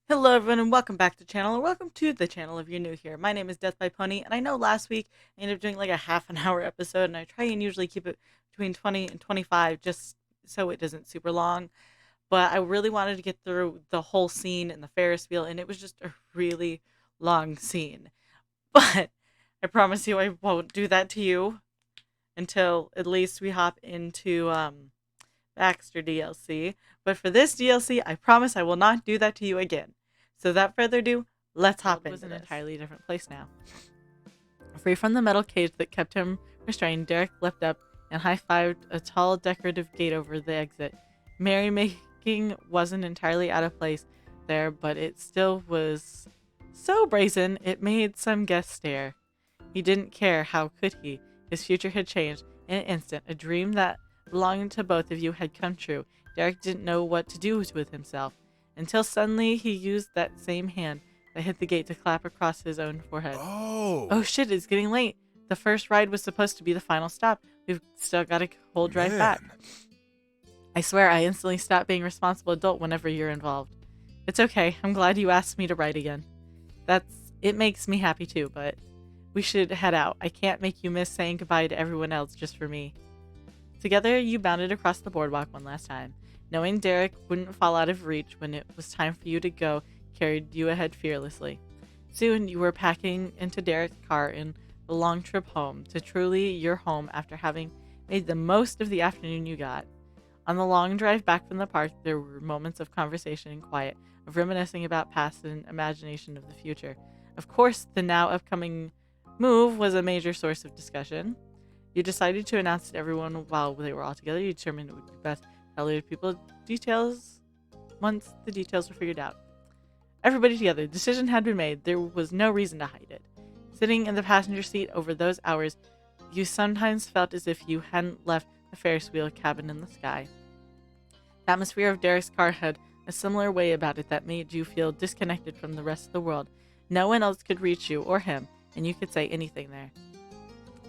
Hello everyone and welcome back to the channel, or welcome to the channel if you're new here. My name is Death by Pony, and I know last week I ended up doing like a half an hour episode, and I try and usually keep it between 20 and 25 just so it isn't super long. But I really wanted to get through the whole scene in the Ferris wheel, and it was just a really long scene. But I promise you I won't do that to you until at least we hop into Baxter DLC. But for this DLC, I promise I will not do that to you again. So without further ado, let's hop into this. It was an entirely different place now. Free from the metal cage that kept him restrained, Derek leapt up and high-fived a tall decorative gate over the exit. Merrymaking wasn't entirely out of place there, but it still was so brazen it made some guests stare. He didn't care, how could he? His future had changed. In an instant, a dream that belonged to both of you had come true. Derek didn't know what to do with himself, until suddenly he used that same hand that hit the gate to clap across his own forehead. Oh shit, it's getting late. The first ride was supposed to be the final stop. We've still got a whole drive back. I swear I instantly stop being a responsible adult whenever you're involved. It's okay. I'm glad you asked me to ride again. It makes me happy too, but we should head out. I can't make you miss saying goodbye to everyone else just for me. Together, you bounded across the boardwalk one last time. Knowing Derek wouldn't fall out of reach when it was time for you to go carried you ahead fearlessly. Soon, you were packing into Derek's car in the long trip home, to truly your home after having made the most of the afternoon you got. On the long drive back from the park, there were moments of conversation and quiet, of reminiscing about past and imagination of the future. Of course, the now upcoming move was a major source of discussion. You decided to announce to everyone while they were all together. You determined it would be best to tell other people details once the details were figured out. Everybody together. The decision had been made. There was no reason to hide it. Sitting in the passenger seat over those hours, you sometimes felt as if you hadn't left the Ferris wheel cabin in the sky. The atmosphere of Derek's car had a similar way about it that made you feel disconnected from the rest of the world. No one else could reach you or him, and you could say anything there.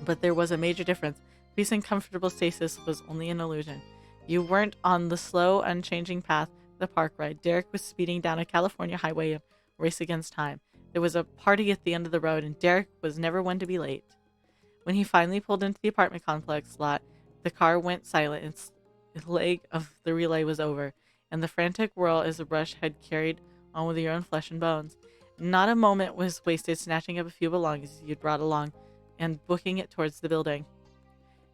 But there was a major difference. Peace and comfortable stasis was only an illusion. You weren't on the slow, unchanging path of the park ride. Derek was speeding down a California highway, a race against time. There was a party at the end of the road, and Derek was never one to be late. When he finally pulled into the apartment complex lot, the car went silent, and the leg of the relay was over, and the frantic whirl as the rush had carried on with your own flesh and bones. Not a moment was wasted snatching up a few belongings you'd brought along and booking it towards the building.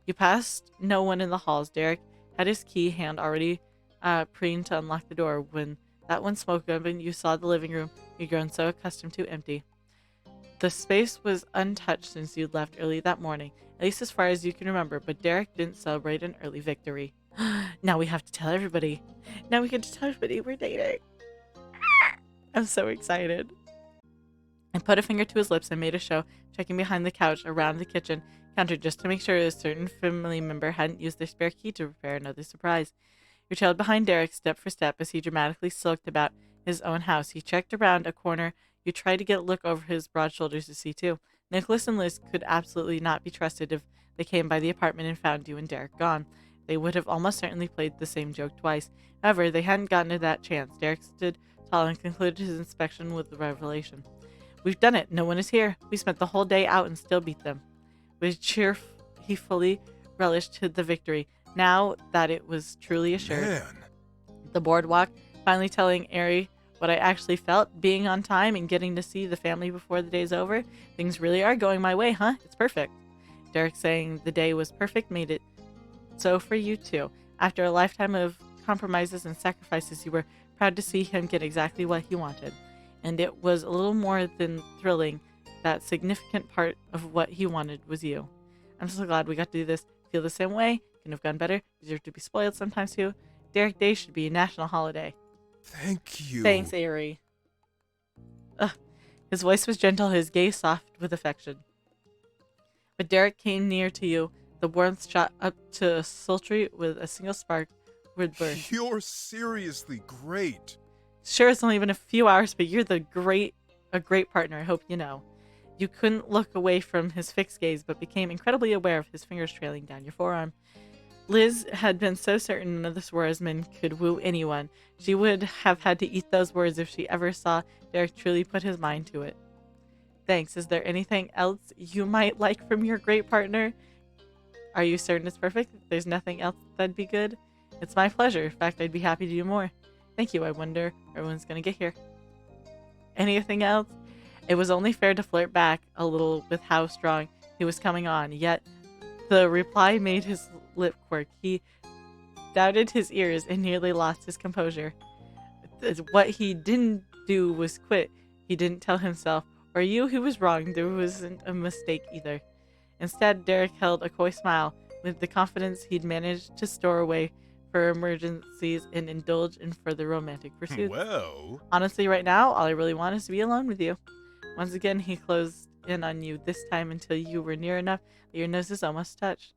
You passed no one in the halls. Derek had his key hand already preened to unlock the door. When that one smoke opened, you saw the living room you'd grown so accustomed to empty. The space was untouched since you'd left early that morning, at least as far as you can remember, but Derek didn't celebrate an early victory. Now we have to tell everybody. Now we get to tell everybody we're dating. I'm so excited. I put a finger to his lips and made a show, checking behind the couch around the kitchen counter just to make sure a certain family member hadn't used their spare key to prepare another surprise. You trailed behind Derek step for step as he dramatically sulked about his own house. He checked around a corner. You tried to get a look over his broad shoulders to see too. Nicholas and Liz could absolutely not be trusted if they came by the apartment and found you and Derek gone. They would have almost certainly played the same joke twice. However, they hadn't gotten to that chance. Derek stood tall and concluded his inspection with the revelation. We've done it. No one is here. We spent the whole day out and still beat them. With cheer, he fully relished the victory, now that it was truly assured. Man. The boardwalk, finally telling Ari what I actually felt, being on time and getting to see the family before the day's over. Things really are going my way, huh? It's perfect. Derek saying the day was perfect made it so for you too. After a lifetime of compromises and sacrifices, you were proud to see him get exactly what he wanted. And it was a little more than thrilling that significant part of what he wanted was you. I'm so glad we got to do this. Feel the same way. Couldn't have gone better. Deserve to be spoiled sometimes too. Derek Day should be a national holiday. Thank you. Thanks, Ari. Ugh. His voice was gentle, his gaze soft with affection. But Derek came near to you. The warmth shot up to sultry with a single spark would burn. You're seriously great. Sure, it's only been a few hours, but you're a great partner, I hope you know. You couldn't look away from his fixed gaze, but became incredibly aware of his fingers trailing down your forearm. Liz had been so certain none of the Swearesmen could woo anyone. She would have had to eat those words if she ever saw Derek truly put his mind to it. Thanks. Is there anything else you might like from your great partner? Are you certain it's perfect? If there's nothing else that'd be good? It's my pleasure. In fact, I'd be happy to do more. Thank you. I wonder everyone's gonna get here. Anything else? It was only fair to flirt back a little with how strong he was coming on, yet the reply made his lip quirk. He doubted his ears and nearly lost his composure. What he didn't do was quit. He didn't tell himself, or you, he was wrong. There wasn't a mistake either. Instead, Derek held a coy smile with the confidence he'd managed to store away for emergencies and indulge in further romantic pursuits. Well, Honestly, right now, all I really want is to be alone with you. Once again, he closed in on you, this time until you were near enough that your noses almost touched.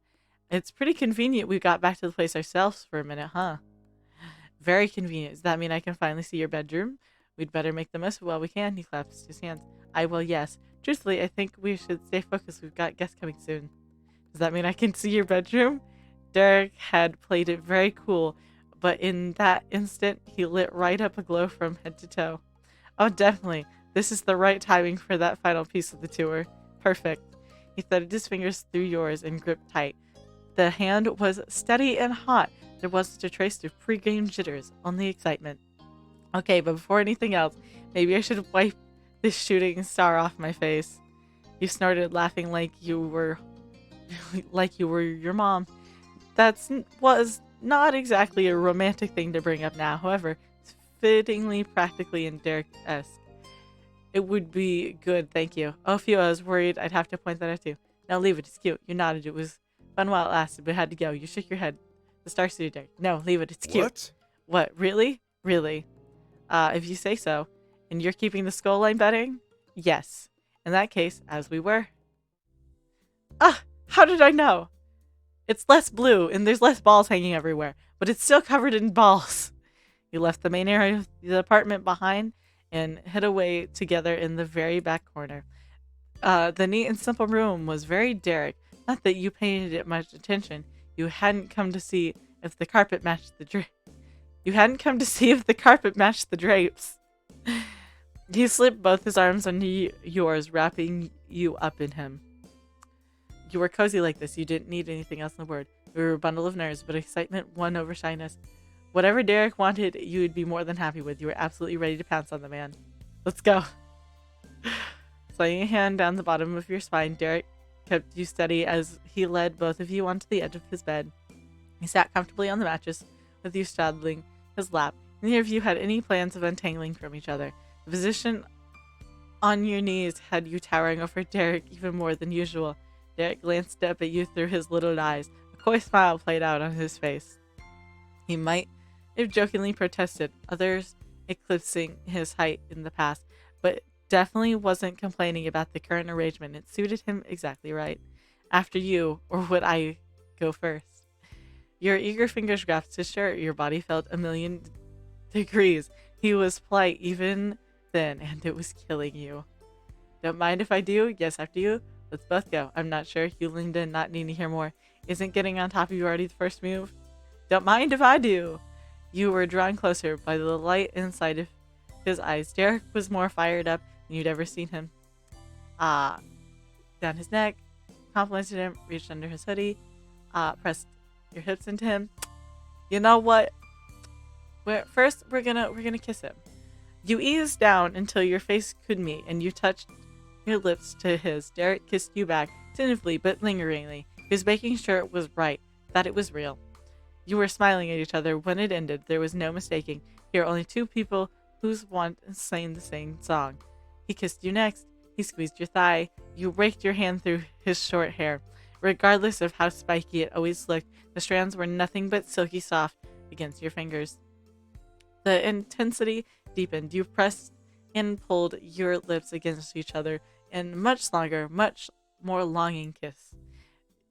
It's pretty convenient we got back to the place ourselves for a minute, huh? Very convenient. Does that mean I can finally see your bedroom? We'd better make the most of it while we can. He claps his hands. I will, yes. Truthfully, I think we should stay focused. We've got guests coming soon. Does that mean I can see your bedroom? Derek had played it very cool, but in that instant, he lit right up a glow from head to toe. Oh, definitely. This is the right timing for that final piece of the tour. Perfect. He threaded his fingers through yours and gripped tight. The hand was steady and hot. There wasn't a trace of pre-game jitters, only excitement. Okay, but before anything else, maybe I should wipe this shooting star off my face. You snorted, laughing like you were your mom. Was not exactly a romantic thing to bring up now. However, it's fittingly practically and Derek-esque. It would be good, thank you. Oh, phew, I was worried I'd have to point that out too. Now leave it, it's cute. You nodded. It was fun while it lasted, but had to go. You shook your head. The star suited Derek. No, leave it, it's cute. what? What, really? Really? If you say so. And you're keeping the skull line betting? Yes. In that case, as we were. Ah! How did I know? It's less blue, and there's less balls hanging everywhere, but it's still covered in balls. You left the main area of the apartment behind and hid away together in the very back corner. The neat and simple room was very Derek. Not that you paid it much attention. You hadn't come to see if the carpet matched the drapes. He slipped both his arms under yours, wrapping you up in him. You were cozy like this. You didn't need anything else in the world. You were a bundle of nerves, but excitement won over shyness. Whatever Derek wanted, you would be more than happy with. You were absolutely ready to pounce on the man. Let's go. Slaying a hand down the bottom of your spine, Derek kept you steady as he led both of you onto the edge of his bed. He sat comfortably on the mattress with you straddling his lap. Neither of you had any plans of untangling from each other. The position on your knees had you towering over Derek even more than usual. Derek glanced up at you through his little eyes. A coy smile played out on his face. He might have jokingly protested, others eclipsing his height in the past, but definitely wasn't complaining about the current arrangement. It suited him exactly right. After you, or would I go first? Your eager fingers grasped his shirt. Your body felt a million degrees. He was polite even then, and it was killing you. Don't mind if I do? Yes, after you? Let's both go. I'm not sure. You leaned in, not needing to hear more. Isn't getting on top of you already the first move? Don't mind if I do. You were drawn closer by the light inside of his eyes. Derek was more fired up than you'd ever seen him. Down his neck, complimented him, reached under his hoodie, pressed your hips into him. You know what? First, we're gonna kiss him. You eased down until your face could meet, and you touched your lips to his. Derek kissed you back, tentatively but lingeringly. He was making sure it was right, that it was real. You were smiling at each other when it ended. There was no mistaking. Here are only two people whose want sang the same song. He kissed you next. He squeezed your thigh. You raked your hand through his short hair. Regardless of how spiky it always looked, the strands were nothing but silky soft against your fingers. The intensity deepened. You pressed and pulled your lips against each other in much longer, much more longing kiss.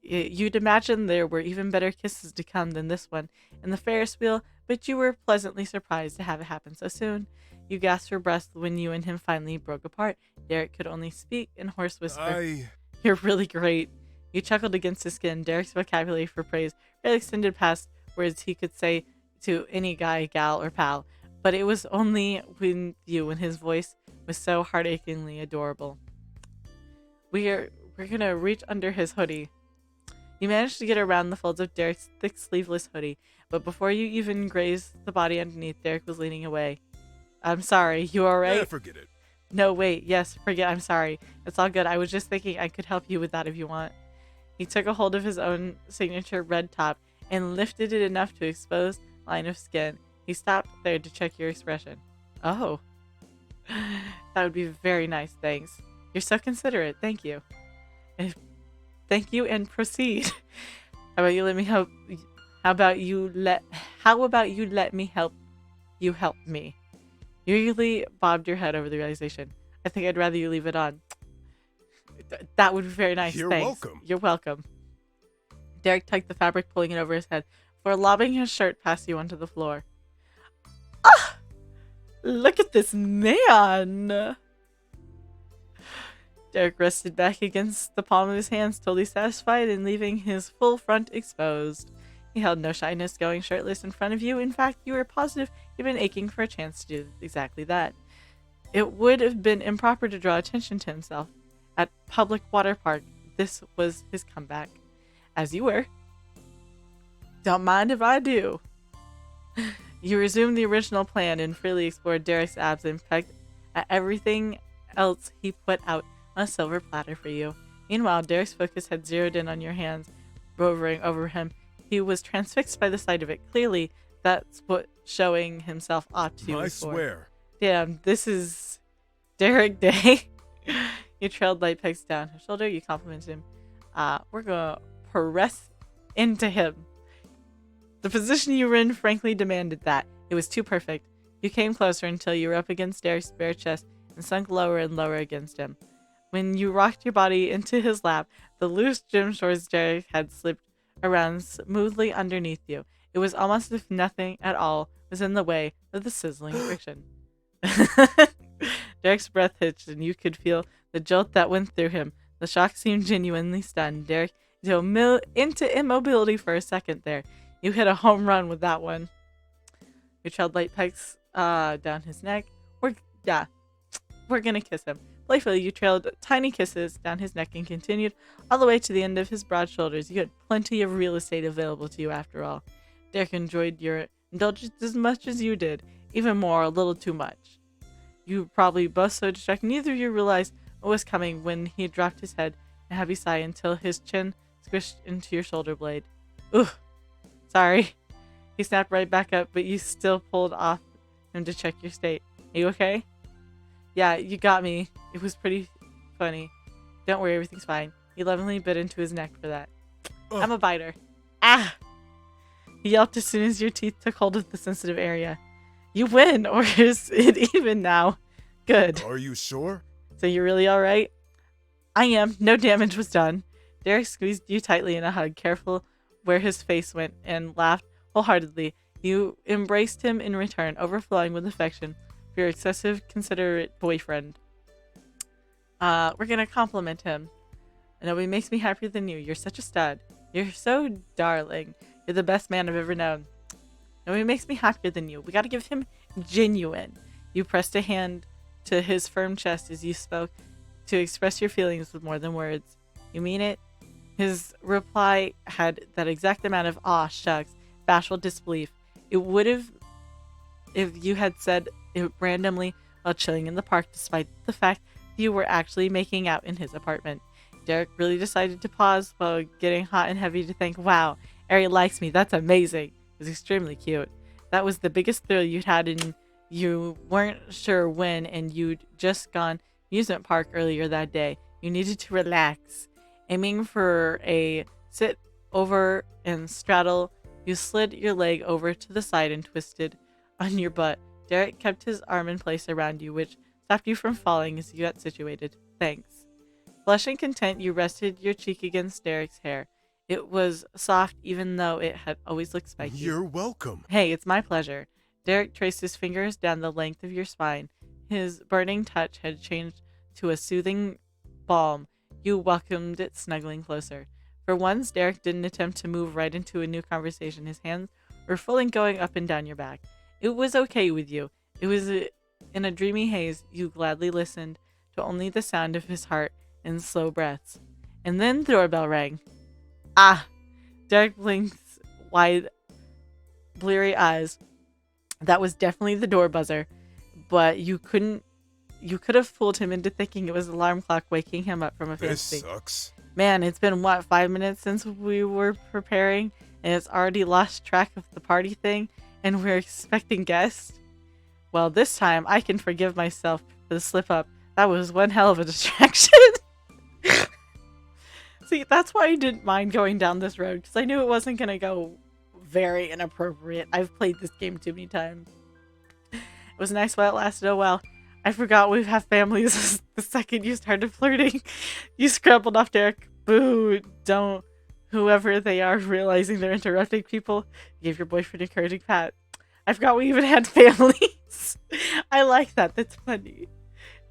You'd imagine there were even better kisses to come than this one in the Ferris wheel, but you were pleasantly surprised to have it happen so soon. You gasped for breath when you and him finally broke apart. Derek could only speak in hoarse whisper. I... You're really great. You chuckled against his skin. Derek's vocabulary for praise really extended past words he could say to any guy, gal, or pal. But it was only when his voice was so heartachingly adorable. We're gonna reach under his hoodie. You managed to get around the folds of Derek's thick sleeveless hoodie, but before you even grazed the body underneath, Derek was leaning away. I'm sorry, you alright? Forget it. No, wait, yes, forget, I'm sorry. It's all good. I was just thinking I could help you with that if you want. He took a hold of his own signature red top and lifted it enough to expose a line of skin. He stopped there to check your expression. Oh. That would be very nice, thanks. You're so considerate, thank you. Thank you and proceed. How about you let me help? How about you let me help you help me? You really bobbed your head over the realization. I think I'd rather you leave it on. That would be very nice. You're Thanks. welcome. You're welcome. Derek tugged the fabric, pulling it over his head, before lobbing his shirt past you onto the floor. Ah! Look at this man! Derek rested back against the palm of his hands, totally satisfied and leaving his full front exposed. He held no shyness going shirtless in front of you. In fact, you were positive he'd been aching for a chance to do exactly that. It would have been improper to draw attention to himself. At public water park, this was his comeback. As you were. Don't mind if I do. You resumed the original plan and freely explored Derek's abs and pecked at everything else he put out on a silver platter for you. Meanwhile, Derek's focus had zeroed in on your hands, rovering over him. He was transfixed by the sight of it. Clearly, that's what showing himself off to you I was for. swear. Damn, this is Derek Day. You trailed light pegs down his shoulder. You complimented him. We're gonna press into him. The position you were in frankly demanded that. It was too perfect. You came closer until you were up against Derek's bare chest and sunk lower and lower against him. When you rocked your body into his lap, the loose gym shorts Derek had slipped around smoothly underneath you. It was almost as if nothing at all was in the way of the sizzling friction. Derek's breath hitched, and you could feel the jolt that went through him. The shock seemed genuinely stunned. Derek into immobility for a second there. You hit a home run with that one. You trailed light pegs down his neck. We're gonna kiss him. Playfully, you trailed tiny kisses down his neck and continued all the way to the end of his broad shoulders. You had plenty of real estate available to you after all. Derek enjoyed your indulgence as much as you did, even more, a little too much. You were probably both so distracted neither of you realized what was coming when he dropped his head in a heavy sigh until his chin squished into your shoulder blade. Ugh. Sorry. He snapped right back up, but you still pulled off him to check your state. Are you okay? Yeah, you got me. It was pretty funny. Don't worry, everything's fine. He lovingly bit into his neck for that. I'm a biter. Ah! He yelped as soon as your teeth took hold of the sensitive area. You win, or is it even now? Good. Are you sure? So you're really alright? I am. No damage was done. Derek squeezed you tightly in a hug, careful where his face went, and laughed wholeheartedly. You embraced him in return, overflowing with affection for your excessive, considerate boyfriend. We're gonna compliment him. Nobody makes me happier than you. You're such a stud. You're so darling. You're the best man I've ever known. Nobody makes me happier than you. We gotta give him genuine. You pressed a hand to his firm chest as you spoke to express your feelings with more than words. You mean it? His reply had that exact amount of aw, shucks, bashful disbelief. It would have if you had said it randomly while chilling in the park, despite the fact you were actually making out in his apartment. Derek really decided to pause while getting hot and heavy to think, wow, Ari likes me. That's amazing. It was extremely cute. That was the biggest thrill you'd had and you weren't sure when, and you'd just gone amusement park earlier that day. You needed to relax. Aiming for a sit over and straddle, you slid your leg over to the side and twisted on your butt. Derek kept his arm in place around you, which stopped you from falling as you got situated. Thanks. Blushing content, you rested your cheek against Derek's hair. It was soft, even though it had always looked spiky. You're welcome. Hey, it's my pleasure. Derek traced his fingers down the length of your spine. His burning touch had changed to a soothing balm. You welcomed it, snuggling closer. For once, Derek didn't attempt to move right into a new conversation. His hands were fully going up and down your back. It was okay with you. It was in a dreamy haze. You gladly listened to only the sound of his heart and slow breaths. And then the doorbell rang. Ah! Derek blinked wide, bleary eyes. That was definitely the door buzzer, but you could have fooled him into thinking it was the alarm clock waking him up from a This fantasy. sucks. Man, it's been, 5 minutes since we were preparing, and it's already lost track of the party thing, and we're expecting guests? Well, this time, I can forgive myself for the slip-up. That was one hell of a distraction. See, that's why I didn't mind going down this road, because I knew it wasn't going to go very inappropriate. I've played this game too many times. It was nice while it lasted. Oh well. I forgot we have families. The second you started flirting, you scrambled off Derek. Boo, don't. Whoever they are, realizing they're interrupting people, gave your boyfriend a encouraging pat. I forgot we even had families. I like that. That's funny.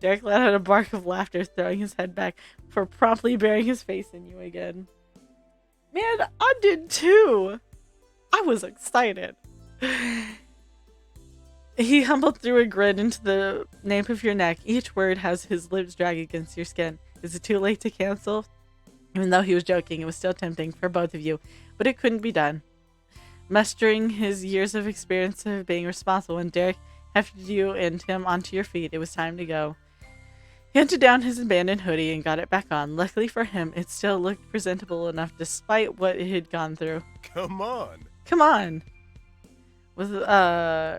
Derek let out a bark of laughter, throwing his head back before promptly burying his face in you again. Man, I did too. I was excited. He humbled through a grin into the nape of your neck. Each word has his lips drag against your skin. Is it too late to cancel? Even though he was joking, it was still tempting for both of you, but it couldn't be done. Mustering his years of experience of being responsible, when Derek hefted you and him onto your feet, it was time to go. He hunted down his abandoned hoodie and got it back on. Luckily for him, it still looked presentable enough despite what it had gone through. Come on. Come on! With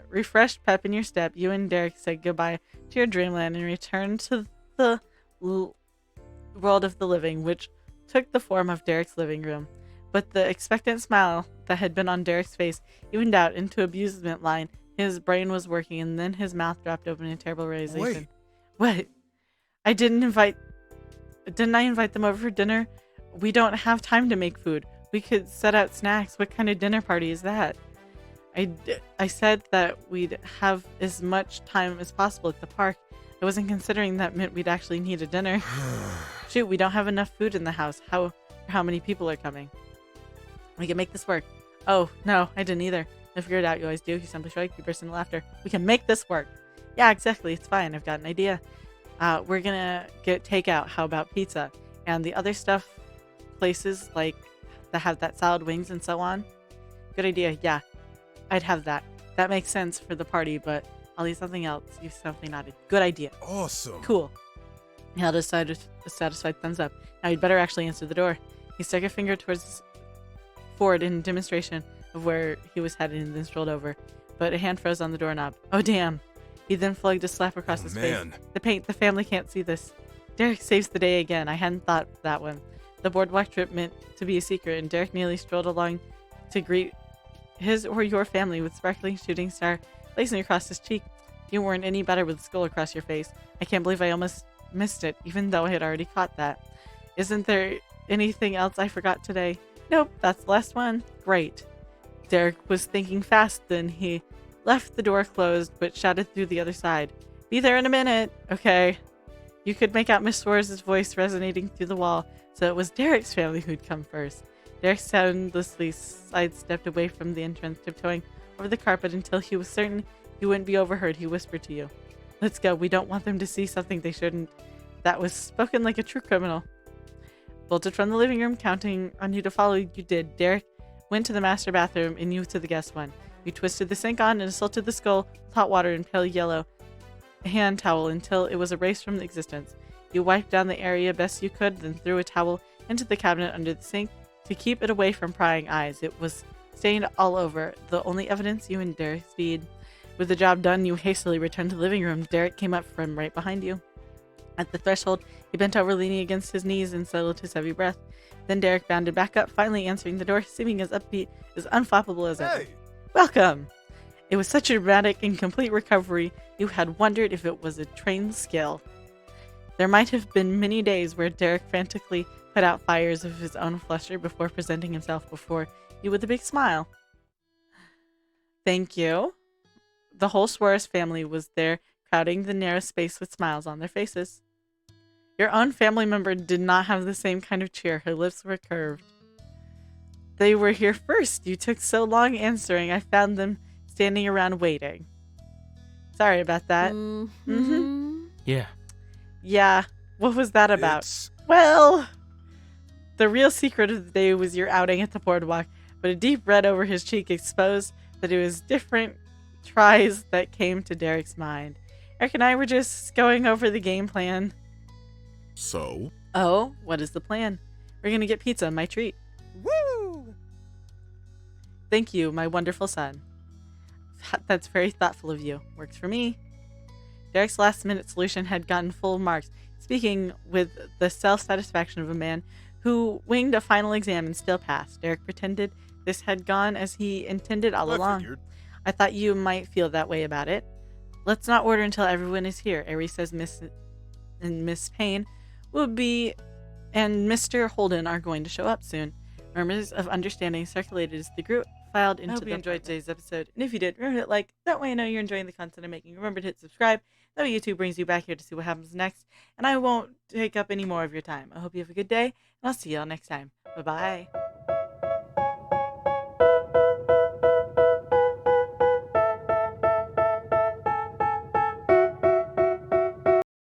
refreshed pep in your step, you and Derek said goodbye to your dreamland and returned to the world of the living, which took the form of Derek's living room. But the expectant smile that had been on Derek's face evened out into amusement line. His brain was working, and then his mouth dropped open in a terrible realization. Wait. What? Didn't I invite them over for dinner? We don't have time to make food. We could set out snacks. What kind of dinner party is that? I said that we'd have as much time as possible at the park. I wasn't considering that meant we'd actually need a dinner. Shoot, we don't have enough food in the house. How many people are coming? We can make this work. Oh, no, I didn't either. I figured it out. You always do. You simply shrugged. You burst into laughter. We can make this work. Yeah, exactly. It's fine. I've got an idea. We're gonna get takeout. How about pizza? And the other stuff, places like that have that salad, wings, and so on. Good idea. Yeah, I'd have that. That makes sense for the party, but I'll eat something else. You something nodded. Good idea. Awesome. Cool. He held a satisfied thumbs up. Now you'd better actually answer the door. He stuck a finger forward in demonstration of where he was headed and then strolled over. But a hand froze on the doorknob. Oh, damn. He then flugged a slap across his face. The family can't see this. Derek saves the day again. I hadn't thought of that one. The boardwalk trip meant to be a secret, and Derek nearly strolled along to greet his or your family with sparkling shooting star blazing across his cheek. You weren't any better with a skull across your face. I can't believe I almost missed it, even though I had already caught that. Isn't there anything else I forgot today? Nope, that's the last one. Great. Derek was thinking fast, then he left the door closed, but shouted through the other side. Be there in a minute. Okay. You could make out Miss Suarez's voice resonating through the wall, so it was Derek's family who'd come first. Derek soundlessly sidestepped away from the entrance, tiptoeing over the carpet until he was certain he wouldn't be overheard. He whispered to you. Let's go. We don't want them to see something they shouldn't. That was spoken like a true criminal. Bolted from the living room, counting on you to follow, you did. Derek went to the master bathroom and you to the guest one. You twisted the sink on and assaulted the skull with hot water and pale yellow hand towel until it was erased from existence. You wiped down the area best you could, then threw a towel into the cabinet under the sink to keep it away from prying eyes. It was stained all over, the only evidence you and Derek's deed. With the job done, you hastily returned to the living room. Derek came up from right behind you. At the threshold, he bent over, leaning against his knees, and settled his heavy breath. Then Derek bounded back up, finally answering the door, seeming as upbeat, as unflappable as ever. Hey. Welcome! It was such a dramatic and complete recovery, you had wondered if it was a trained skill. There might have been many days where Derek frantically put out fires of his own fluster before presenting himself before you with a big smile. Thank you. The whole Suarez family was there, crowding the narrow space with smiles on their faces. Your own family member did not have the same kind of cheer. Her lips were curved. They were here first. You took so long answering. I found them standing around waiting. Sorry about that. Yeah. Yeah. What was that about? It's Well, the real secret of the day was your outing at the boardwalk, but a deep red over his cheek exposed that it was different tries that came to Derek's mind. Eric and I were just going over the game plan. so. Oh, what is the plan? We're going to get pizza, my treat. Woo! Thank you, my wonderful son. That's very thoughtful of you. Works for me. Derek's last-minute solution had gotten full marks, speaking with the self-satisfaction of a man who winged a final exam and still passed. Derek pretended this had gone as he intended all I along. figured. I thought you might feel that way about it. Let's not order until everyone is here. Ari says Miss Payne will be and Mr. Holden are going to show up soon. Murmurs of understanding circulated as the group filed into the... I hope you enjoyed today's episode. And if you did, remember to hit like. That way I know you're enjoying the content I'm making. Remember to hit subscribe. That way YouTube brings you back here to see what happens next. And I won't take up any more of your time. I hope you have a good day. And I'll see y'all next time. Bye-bye.